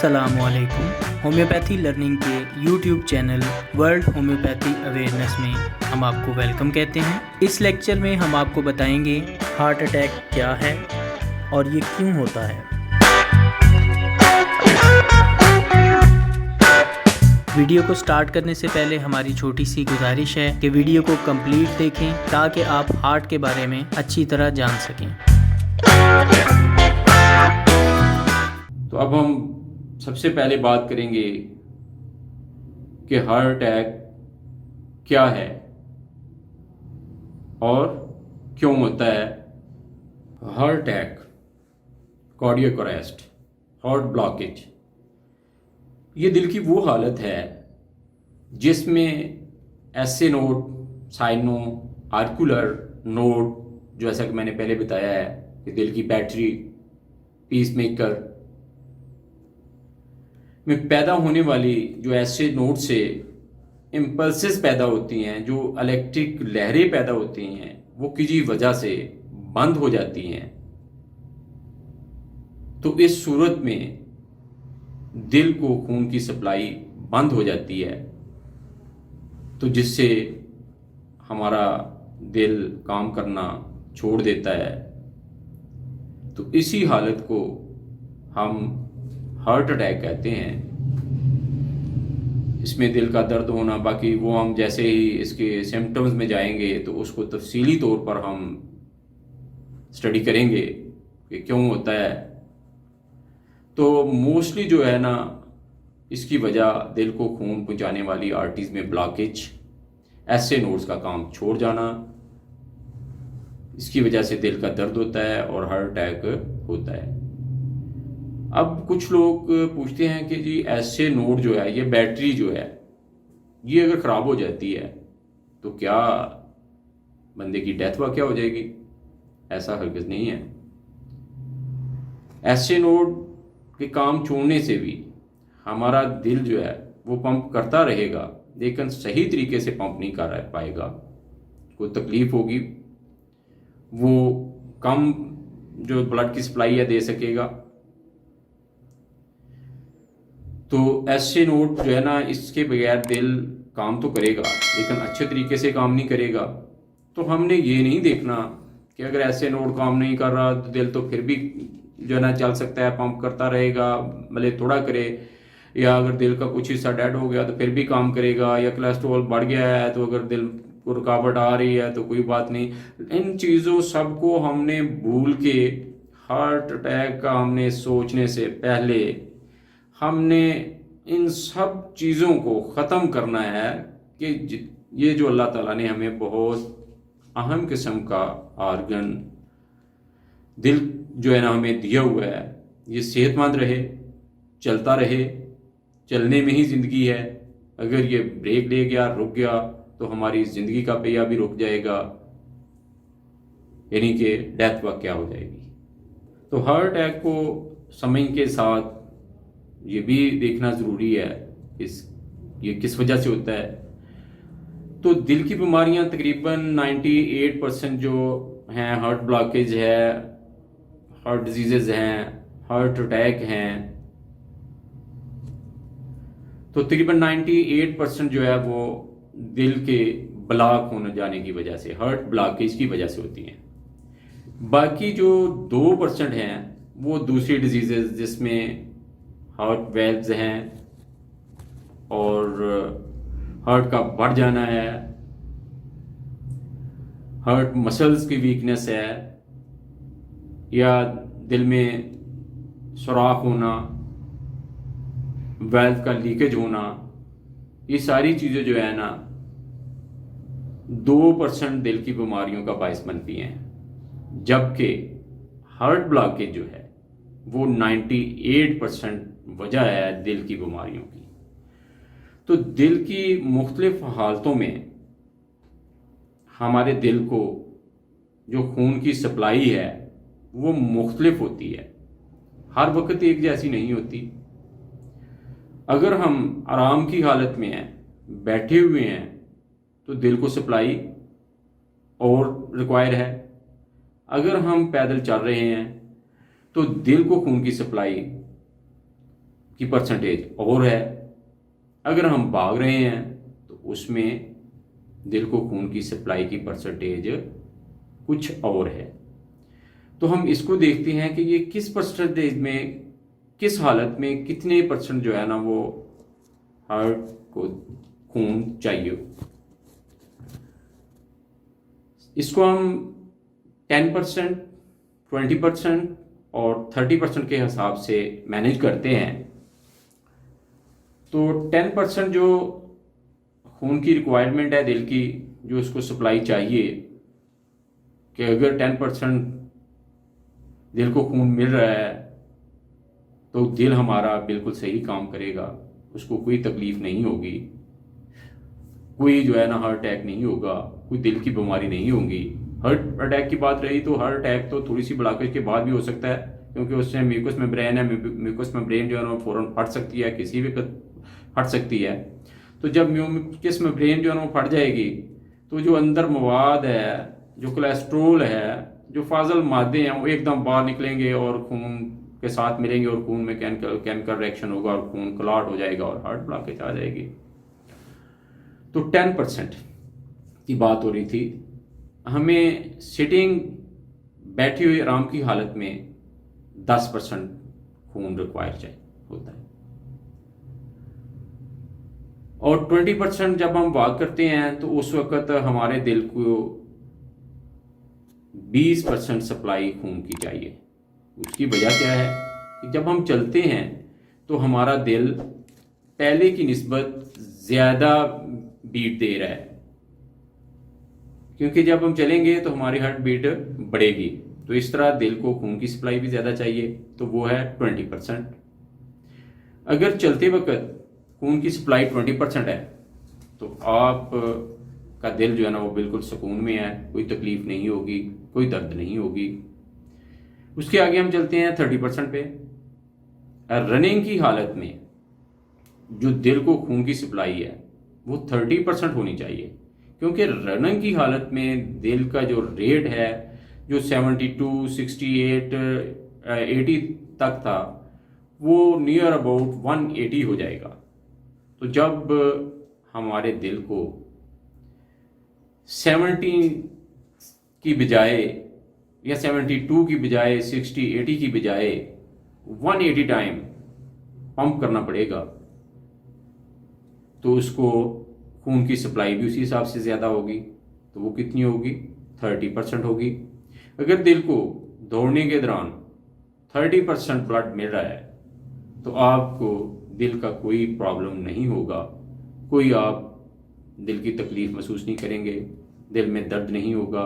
अस्सलामुअलैकुम। Homeopathy learning के YouTube channel world homeopathy awareness में हम आपको वेलकम कहते हैं। इस लेक्चर में हम आपको बताएंगे हार्ट अटैक क्या है और ये क्यों होता है। वीडियो को स्टार्ट करने से पहले हमारी छोटी सी गुजारिश है कि वीडियो को कंप्लीट देखें ताकि आप हार्ट के बारे में अच्छी तरह जान सकें। तो अब हम सबसे पहले बात करेंगे कि हार्ट अटैक क्या है और क्यों होता है। Heart attack, cardiac arrest, heart blockage, ये दिल की वो हालत है जिसमें ऐसे नोड, साइनो, आर्कुलर नोड, जैसा कि मैंने पहले बताया है कि दिल की बैटरी, पीस मेकर में पैदा होने वाली जो ऐसे नोड से इम्पल्सेस पैदा होती हैं, जो इलेक्ट्रिक लहरें पैदा होती हैं, वो किसी वजह से बंद हो जाती हैं। तो इस सूरत में दिल को खून की सप्लाई बंद हो जाती है, तो जिससे हमारा दिल काम करना छोड़ देता है। तो इसी हालत को हम हार्ट अटैक कहते हैं। इसमें दिल का दर्द होना, बाकी वो हम जैसे ही इसके सिम्टम्स में जाएंगे तो उसको तफसीली तौर पर हम स्टडी करेंगे कि क्यों होता है। तो मोस्टली जो है ना, इसकी वजह दिल को खून पहुंचाने वाली आर्टरीज में ब्लॉकेज, ऐसे नोड्स का काम छोड़ जाना, इसकी वजह से दिल का दर्द होता है और हार्ट अटैक होता है। अब कुछ लोग पूछते हैं कि जी ऐसे नोड जो है, ये बैटरी जो है, ये अगर ख़राब हो जाती है तो क्या बंदे की डेथ वाक़या हो जाएगी? ऐसा हरगिज़ नहीं है। ऐसे नोड के काम छोड़ने से भी हमारा दिल जो है वो पंप करता रहेगा, लेकिन सही तरीके से पंप नहीं कर पाएगा, कोई तकलीफ़ होगी, वो कम जो ब्लड की सप्लाई है दे सकेगा। तो ऐसे नोड जो है ना, इसके बगैर दिल काम तो करेगा लेकिन अच्छे तरीके से काम नहीं करेगा। तो हमने ये नहीं देखना कि अगर ऐसे नोड काम नहीं कर रहा तो दिल तो फिर भी जो है ना चल सकता है, पंप करता रहेगा, भले थोड़ा करे, या अगर दिल का कुछ हिस्सा डेड हो गया तो फिर भी काम करेगा, या कोलेस्ट्रॉल बढ़ गया है तो अगर दिल को रुकावट आ रही है तो कोई बात नहीं। इन चीज़ों सबको हमने भूल के हार्ट अटैक का हमने सोचने से पहले हमने इन सब चीज़ों को ख़त्म करना है कि ये जो अल्लाह ताला ने हमें बहुत अहम किस्म का आर्गन दिल जो है ना हमें दिया हुआ है, ये सेहतमंद रहे, चलता रहे। चलने में ही ज़िंदगी है। अगर ये ब्रेक ले गया, रुक गया, तो हमारी ज़िंदगी का पहिया भी रुक जाएगा, यानी कि डेथ वाक़या हो जाएगी। तो हार्ट अटैक को समय के साथ ये भी देखना ज़रूरी है ये किस वजह से होता है। तो दिल की बीमारियां तकरीबन 98% जो हैं, हार्ट ब्लॉकेज है, हार्ट डिजीज़ हैं, हार्ट अटैक हैं, तो तकरीबन 98% जो है वो दिल के ब्लॉक होने जाने की वजह से, हार्ट ब्लॉकेज की वजह से होती हैं। बाकी जो 2% हैं वो दूसरी डिजीज़, जिसमें हार्ट वेल्व्स हैं और हार्ट का बढ़ जाना है, हार्ट मसल्स की वीकनेस है, या दिल में सुराख होना, वेल्व का लीकेज होना, ये सारी चीज़ें जो है ना 2% दिल की बीमारियों का बायस बनती हैं। जबकि हार्ट ब्लॉकेज जो है वो 98% वजह है दिल की बीमारियों की। तो दिल की मुख्तलिफ हालतों में हमारे दिल को जो खून की सप्लाई है वो मुख्तलिफ होती है, हर वक्त एक जैसी नहीं होती। अगर हम आराम की हालत में हैं, बैठे हुए हैं, तो दिल को सप्लाई और रिक्वायर है। अगर हम पैदल चल रहे हैं तो दिल को खून की सप्लाई की परसेंटेज और है। अगर हम भाग रहे हैं तो उसमें दिल को खून की सप्लाई की परसेंटेज कुछ और है। तो हम इसको देखते हैं कि ये किस परसेंटेज में, किस हालत में कितने परसेंट जो है ना वो हार्ट को खून चाहिए। इसको हम 10%, 20% और 30% के हिसाब से मैनेज करते हैं। तो 10% जो खून की रिक्वायरमेंट है दिल की, जो उसको सप्लाई चाहिए, कि अगर 10% दिल को खून मिल रहा है तो दिल हमारा बिल्कुल सही काम करेगा, उसको कोई तकलीफ नहीं होगी, कोई जो है ना हार्ट अटैक नहीं होगा, कोई दिल की बीमारी नहीं होगी। हार्ट अटैक की बात रही तो हार्ट अटैक तो थोड़ी सी ब्लॉकेज के बाद भी हो सकता है, क्योंकि उससे म्यूकस मेम्ब्रेन है, म्यूकस मेम्ब्रेन जो है ना फौरन फट सकती है, किसी भी फट सकती है। तो जब म्यूकस मेम्ब्रेन जो है ना फट जाएगी तो जो अंदर मवाद है, जो कोलेस्ट्रोल है, जो फाजल मादे हैं, वो एकदम बाहर निकलेंगे और खून के साथ मिलेंगे और खून में केमिकल रिएक्शन होगा और खून क्लॉट हो जाएगा और हार्ट ब्लॉकेज आ जाएगी। तो 10% की बात हो रही थी। हमें सिटिंग, बैठी हुई आराम की हालत में 10% खून रिक्वायर होता है। और 20% जब हम वॉक करते हैं तो उस वक्त हमारे दिल को 20% सप्लाई खून की चाहिए। उसकी वजह क्या है कि जब हम चलते हैं तो हमारा दिल पहले की निस्बत ज़्यादा बीट दे रहा है, क्योंकि जब हम चलेंगे तो हमारी हार्ट बीट बढ़ेगी। तो इस तरह दिल को खून की सप्लाई भी ज़्यादा चाहिए, तो वो है 20%। अगर चलते वक्त खून की सप्लाई 20% है तो आप का दिल जो है ना वो बिल्कुल सुकून में है, कोई तकलीफ नहीं होगी, कोई दर्द नहीं होगी। उसके आगे हम चलते हैं 30% पे। रनिंग की हालत में जो दिल को खून की सप्लाई है वो 30% होनी चाहिए, क्योंकि रनिंग की हालत में दिल का जो रेट है, जो 72, 68, 80 तक था, वो नियर अबाउट 180 हो जाएगा। तो जब हमारे दिल को 70 की बजाय या 72 की बजाय 60, 80 की बजाय 180 टाइम पंप करना पड़ेगा, तो उसको खून की सप्लाई भी उसी हिसाब से ज़्यादा होगी। तो वो कितनी होगी? 30% होगी। अगर दिल को दौड़ने के दौरान 30% ब्लड मिल रहा है तो आपको दिल का कोई प्रॉब्लम नहीं होगा, कोई आप दिल की तकलीफ महसूस नहीं करेंगे, दिल में दर्द नहीं होगा,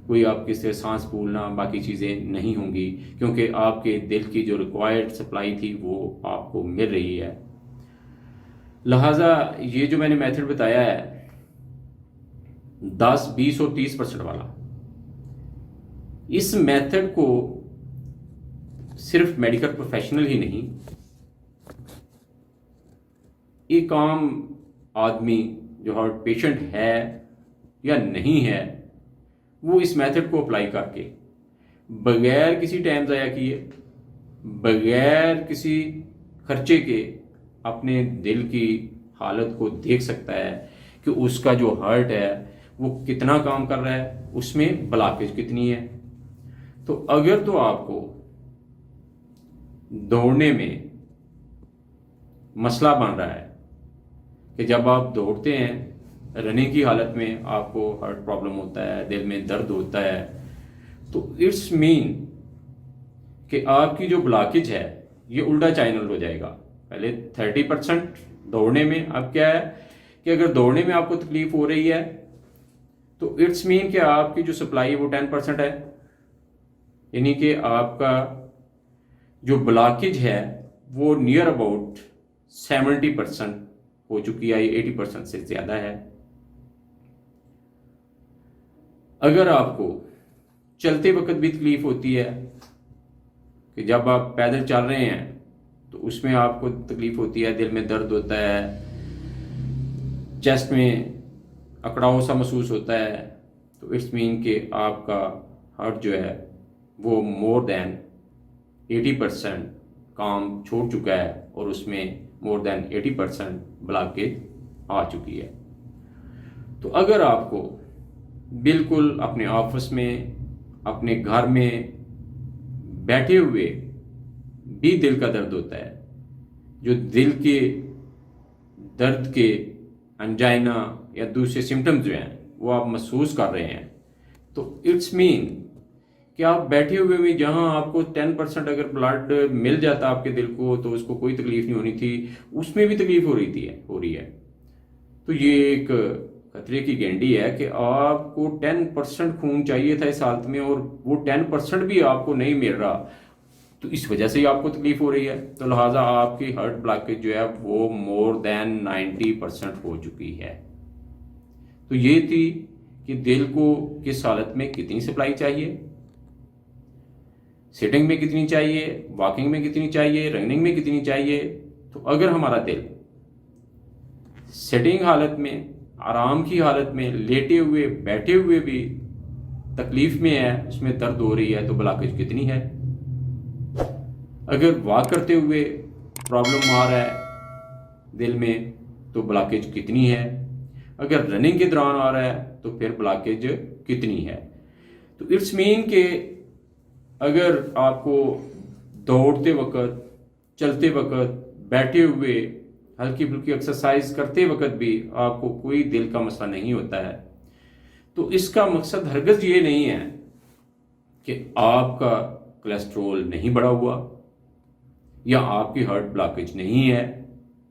कोई आपके से सांस फूलना बाकी चीज़ें नहीं होंगी, क्योंकि आपके दिल की जो रिक्वायर्ड सप्लाई थी वो आपको मिल रही है। लिहाजा ये जो मैंने मेथड बताया है 10, 20 और 30% वाला, इस मेथड को सिर्फ मेडिकल प्रोफेशनल ही नहीं, एक आम आदमी जो हार्ट पेशेंट है या नहीं है, वो इस मेथड को अप्लाई करके बगैर किसी टाइम ज़ाया किए, बगैर किसी खर्चे के अपने दिल की हालत को देख सकता है कि उसका जो हार्ट है वो कितना काम कर रहा है, उसमें ब्लॉकेज कितनी है। तो अगर तो आपको दौड़ने में मसला बन रहा है कि जब आप दौड़ते हैं, रनिंग की हालत में आपको हार्ट प्रॉब्लम होता है, दिल में दर्द होता है, तो इट्स मीन कि आपकी जो ब्लॉकेज है ये उल्टा चैनल हो जाएगा। पहले 30% दौड़ने में, अब क्या है कि अगर दौड़ने में आपको तकलीफ हो रही है तो इट्स मीन कि आपकी जो सप्लाई है वो 10% है, यानी कि आपका जो ब्लॉकेज है वो नियर अबाउट 70% हो चुकी है, 80% से ज़्यादा है। अगर आपको चलते वक्त भी तकलीफ होती है कि जब आप पैदल चल रहे हैं तो उसमें आपको तकलीफ होती है, दिल में दर्द होता है, चेस्ट में अकड़ाव सा महसूस होता है, तो इट्स मीन कि आपका हार्ट जो है वो मोर देन 80% काम छोड़ चुका है और उसमें मोर देन 80% ब्लॉकेज आ चुकी है। तो अगर आपको बिल्कुल अपने ऑफिस में, अपने घर में बैठे हुए भी दिल का दर्द होता है, जो दिल के दर्द के एंजाइना या दूसरे सिम्टम्स जो हैं वो आप महसूस कर रहे हैं, तो इट्स मीन कि आप बैठे हुए भी, जहां आपको 10% अगर ब्लड मिल जाता आपके दिल को तो उसको कोई तकलीफ नहीं होनी थी, उसमें भी तकलीफ हो रही है। तो ये एक खतरे की गेंडी है कि आपको 10% खून चाहिए था इस हालत में और वो 10% भी आपको नहीं मिल रहा, तो इस वजह से ही आपको तकलीफ हो रही है। तो लिहाजा आपकी हार्ट ब्लॉकेज जो है वो मोर देन 90% हो चुकी है। तो ये थी कि दिल को किस हालत में कितनी सप्लाई चाहिए, सिटिंग में कितनी चाहिए, वॉकिंग में कितनी चाहिए, रनिंग में कितनी चाहिए। तो अगर हमारा दिल सिटिंग हालत में, आराम की हालत में, लेटे हुए, बैठे हुए भी तकलीफ में है, उसमें दर्द हो रही है, तो ब्लॉकेज कितनी है। अगर वॉक करते हुए प्रॉब्लम आ रहा है दिल में, तो ब्लॉकेज कितनी है। अगर रनिंग के दौरान आ रहा है तो फिर ब्लॉकेज कितनी है। तो इट्स मीन के अगर आपको दौड़ते वक्त, चलते वक्त, बैठे हुए, हल्की फुल्की एक्सरसाइज करते वक्त भी आपको कोई दिल का मसला नहीं होता है, तो इसका मकसद हरगिज़ ये नहीं है कि आपका कोलेस्ट्रॉल नहीं बढ़ा हुआ या आपकी हार्ट ब्लॉकेज नहीं है।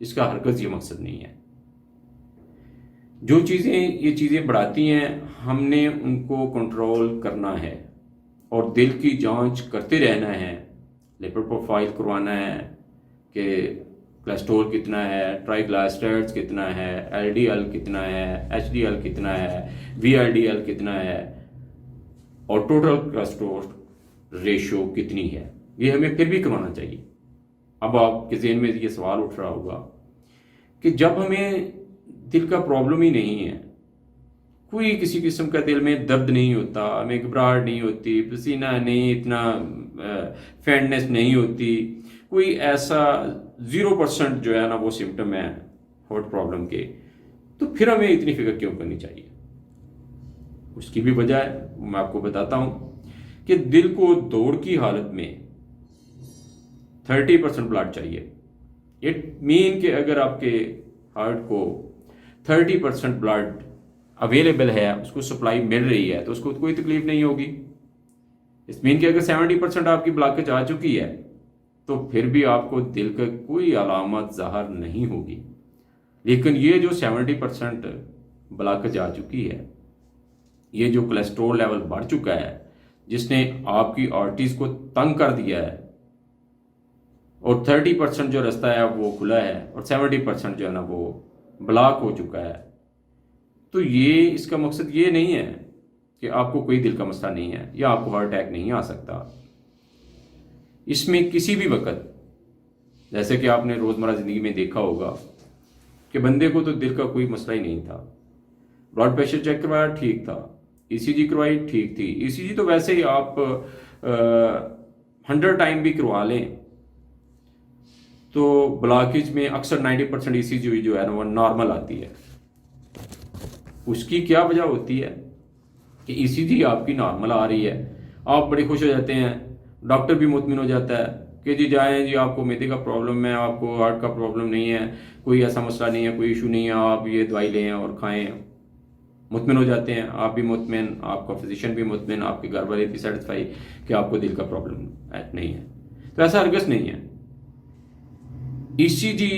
इसका हरगिज़ ये मकसद नहीं है। जो चीज़ें ये चीज़ें बढ़ाती हैं, हमने उनको कंट्रोल करना है और दिल की जांच करते रहना है। लिपिड प्रोफाइल करवाना है कि कोलेस्ट्रॉल कितना है, ट्राइग्लिसराइड्स कितना है, एलडीएल कितना है, एचडीएल कितना है, वीएलडीएल कितना है और टोटल कोलेस्ट्रॉल रेशियो कितनी है, ये हमें फिर भी करवाना चाहिए। अब आपके ज़हन में ये सवाल उठ रहा होगा कि जब हमें दिल का प्रॉब्लम ही नहीं है, कोई किसी किस्म का दिल में दर्द नहीं होता, हमें घबराहट नहीं होती, पसीना नहीं, इतना फैटनेस नहीं होती, कोई ऐसा 0% जो है ना वो सिम्टम है हार्ट प्रॉब्लम के, तो फिर हमें इतनी फिक्र क्यों करनी चाहिए। उसकी भी वजह है, मैं आपको बताता हूँ कि दिल को दौड़ की हालत में 30% ब्लड चाहिए। इट मीन कि अगर आपके हार्ट को 30% ब्लड अवेलेबल है, उसको सप्लाई मिल रही है, तो उसको कोई तकलीफ नहीं होगी। इस मीन कि अगर 70% आपकी ब्लॉकेज आ चुकी है तो फिर भी आपको दिल का कोई अलामत ज़ाहिर नहीं होगी। लेकिन ये जो 70% ब्लॉकेज आ चुकी है, ये जो कोलेस्ट्रॉल लेवल बढ़ चुका है, जिसने आपकी आर्टरीज को तंग कर दिया है, और 30% जो रास्ता है वो खुला है और 70% जो है ना वो ब्लॉक हो चुका है, तो ये इसका मकसद ये नहीं है कि आपको कोई दिल का मसला नहीं है या आपको हार्ट अटैक नहीं आ सकता। इसमें किसी भी वक्त, जैसे कि आपने रोज़मर्रा ज़िंदगी में देखा होगा कि बंदे को तो दिल का कोई मसला ही नहीं था, ब्लड प्रेशर चेक करवाया ठीक था, ईसीजी करवाई ठीक थी। ईसीजी तो वैसे ही आप 100 टाइम भी करवा लें तो ब्लॉकेज में अक्सर 90% ईसीजी जो है ना वो नॉर्मल आती है। उसकी क्या वजह होती है कि ईसीजी आपकी नॉर्मल आ रही है, आप बड़े खुश हो जाते हैं, डॉक्टर भी मुतमिन हो जाता है कि जी जाएं जी, आपको मैदे का प्रॉब्लम है, आपको हार्ट का प्रॉब्लम नहीं है, कोई ऐसा मसला नहीं है, कोई इशू नहीं है, आप ये दवाई लें और खाएं। मुतमिन हो जाते हैं, आप भी मुतमिन, आपका फिजिशियन भी मुतमिन, आपके घर वाले भी सेटिस्फाई कि आपको दिल का प्रॉब्लम नहीं है। तो ऐसा हरगिज़ नहीं है। ईसीजी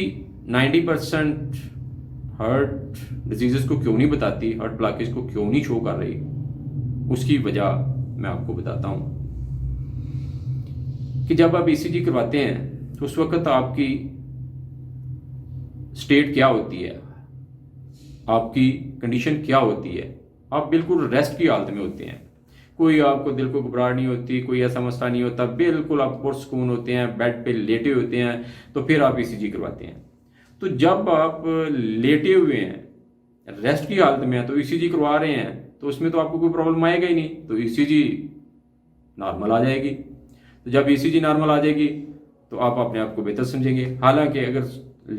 90% हार्ट डिजीज़ को क्यों नहीं बताती, हार्ट ब्लॉकेज को क्यों नहीं शो कर रही, उसकी वजह मैं आपको बताता हूँ कि जब आप ईसीजी करवाते हैं तो उस वक्त आपकी स्टेट क्या होती है, आपकी कंडीशन क्या होती है। आप बिल्कुल रेस्ट की हालत में होते हैं, कोई आपको दिल को घबराहट नहीं होती, कोई ऐसा मसला नहीं होता, बिल्कुल आप पुरसकून होते हैं, बेड पे लेटे होते हैं, तो फिर आप ईसीजी करवाते हैं। तो जब आप लेटे हुए हैं, रेस्ट की हालत में हैं, तो ईसीजी करवा रहे हैं, तो उसमें तो आपको कोई प्रॉब्लम आएगा ही नहीं, तो ईसीजी नॉर्मल आ जाएगी। तो जब ईसीजी नॉर्मल आ जाएगी तो आप अपने आप को बेहतर समझेंगे। हालांकि अगर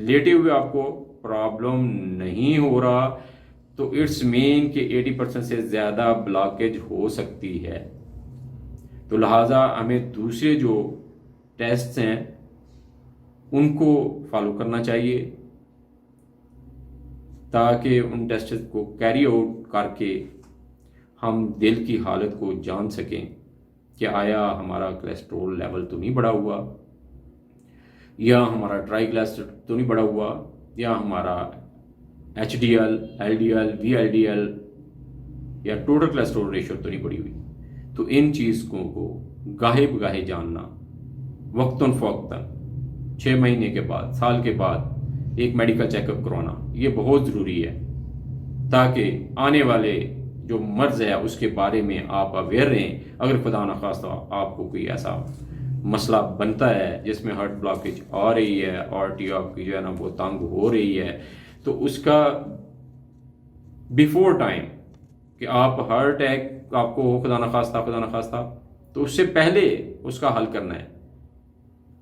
लेटे हुए आपको प्रॉब्लम नहीं हो रहा तो इट्स मीन कि 80% से ज़्यादा ब्लॉकेज हो सकती है। तो लिहाजा हमें दूसरे जो टेस्ट हैं उनको फॉलो करना चाहिए ताकि उन टेस्ट को कैरी आउट करके हम दिल की हालत को जान सकें कि आया हमारा कोलेस्ट्रॉल लेवल तो नहीं बढ़ा हुआ, या हमारा ट्राइग्लिसराइड तो नहीं बढ़ा हुआ, या हमारा HDL, LDL, VLDL या टोटल कोलेस्ट्रॉल रेशियो तो नहीं बढ़ी हुई। तो इन चीज़ों को गाहे बगाहे जानना, वक्तन फ़ौक़तन 6 महीने के बाद, साल के बाद एक मेडिकल चेकअप करवाना, ये बहुत ज़रूरी है ताकि आने वाले जो मर्ज़ है उसके बारे में आप अवेयर रहें। अगर खुदा न खास्ता आपको कोई ऐसा मसला बनता है जिसमें हार्ट ब्लॉकेज आ रही है, आर्टरी आपकी जो है ना वो तंग हो रही है, तो उसका बिफोर टाइम कि आप हार्ट अटैक आपको हो खुदा न खास्ता, तो उससे पहले उसका हल करना है।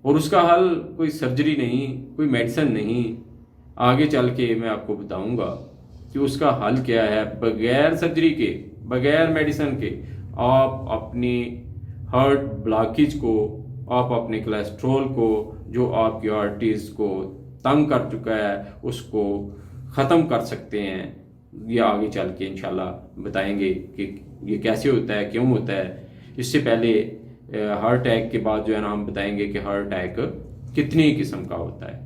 और उसका हल कोई सर्जरी नहीं, कोई मेडिसिन नहीं, आगे चल के मैं आपको बताऊंगा कि उसका हल क्या है। बगैर सर्जरी के, बगैर मेडिसिन के आप अपनी हार्ट ब्लॉकेज को, आप अपने कोलेस्ट्रॉल को, जो आपकी आर्टरीज को तंग कर चुका है, उसको ख़त्म कर सकते हैं। ये आगे चल के इंशाल्लाह बताएंगे कि ये कैसे होता है, क्यों होता है। इससे पहले हार्ट अटैक के बाद जो है ना हम बताएंगे कि हार्ट अटैक कितनी किस्म का होता है।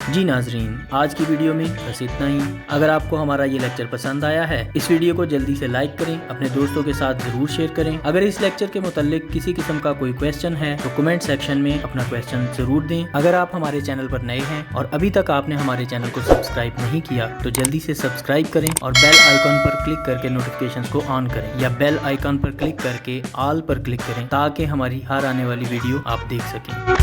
जी नाजरीन, आज की वीडियो में बस इतना ही। अगर आपको हमारा ये लेक्चर पसंद आया है, इस वीडियो को जल्दी से लाइक करें, अपने दोस्तों के साथ जरूर शेयर करें। अगर इस लेक्चर के मुताल्लिक किसी किस्म का कोई क्वेश्चन है तो कमेंट सेक्शन में अपना क्वेश्चन जरूर दें। अगर आप हमारे चैनल पर नए हैं और अभी तक आपने हमारे चैनल को सब्सक्राइब नहीं किया तो जल्दी से सब्सक्राइब करें और बेल आइकॉन पर क्लिक करके नोटिफिकेशन को ऑन करें, या बेल आइकॉन पर क्लिक करके ऑल पर क्लिक करें ताकि हमारी हर आने वाली वीडियो आप देख सकें।